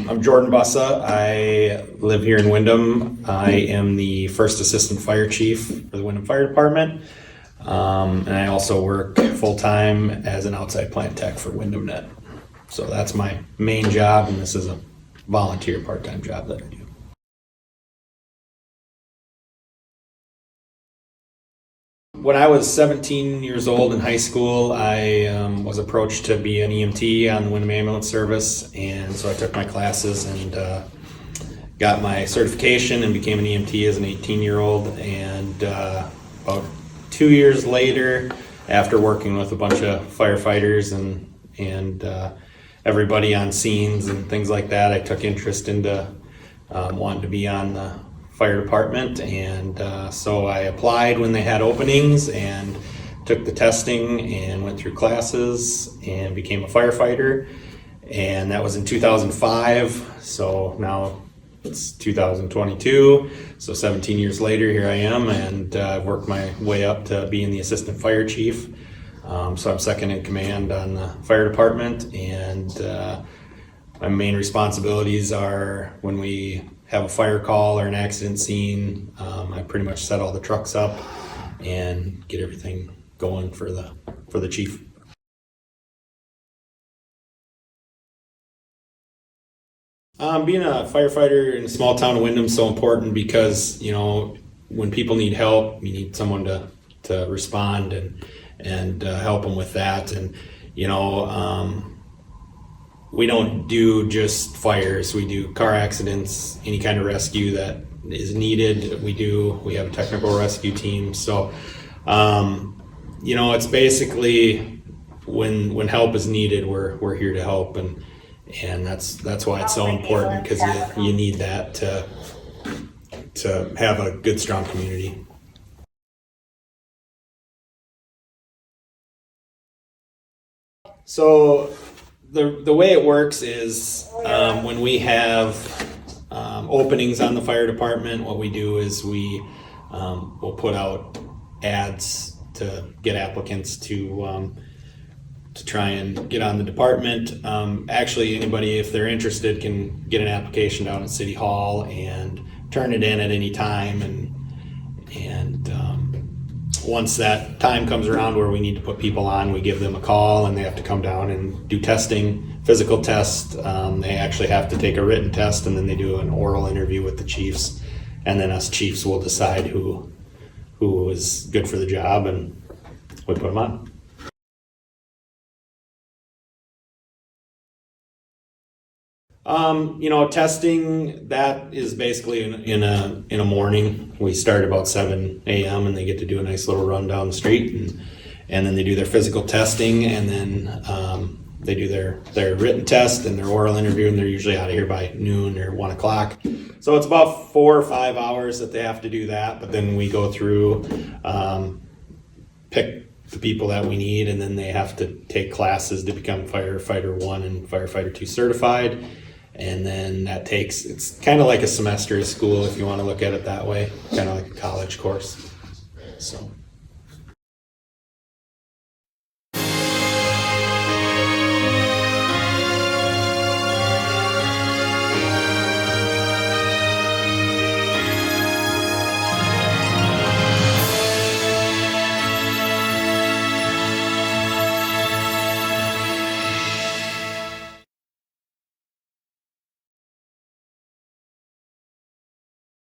I'm Jordan Bussa. I live here in Windom. I am the first assistant fire chief for the Windom Fire Department. And I also work full-time as an outside plant tech for Windom Net. So that's my main job, and this is a volunteer part-time job that I do. When I was 17 years old in high school, I was approached to be an EMT on the Windom Ambulance Service, and so I took my classes and got my certification and became an EMT as an 18-year-old. And about 2 years later, after working with a bunch of firefighters and everybody on scenes and things like that, I took interest into wanting to be on the fire department, and so I applied when they had openings and took the testing and went through classes and became a firefighter, and that was in 2005. So now it's 2022, so 17 years later here I am, and I've worked my way up to being the assistant fire chief. So I'm second in command on the fire department, and my main responsibilities are when we have a fire call or an accident scene, I pretty much set all the trucks up and get everything going for the chief. Being a firefighter in a small town of Windom is so important because, you know, when people need help, you need someone to respond and help them with that. And, you know, we don't do just fires. We do car accidents, any kind of rescue that is needed. We have a technical rescue team. So, you know, it's basically when help is needed, we're here to help, and that's why it's so important, because you need that to have a good, strong community. So the way it works is when we have openings on the fire department, what we do is we'll put out ads to get applicants to try and get on the department. Actually, anybody, if they're interested, can get an application down at City Hall and turn it in at any time, and once that time comes around where we need to put people on, we give them a call, and they have to come down and do testing, physical test. They actually have to take a written test, and then they do an oral interview with the chiefs, and then us chiefs will decide who is good for the job, and we put them on. You know, testing, that is basically in a morning. We start about 7 a.m. and they get to do a nice little run down the street, and then they do their physical testing, and then they do their written test and their oral interview, and they're usually out of here by noon or 1 o'clock. So it's about 4 or 5 hours that they have to do that, but then we go through, pick the people that we need, and then they have to take classes to become Firefighter 1 and Firefighter 2 certified. And then it's kind of like a semester of school, if you want to look at it that way, kind of like a college course. So.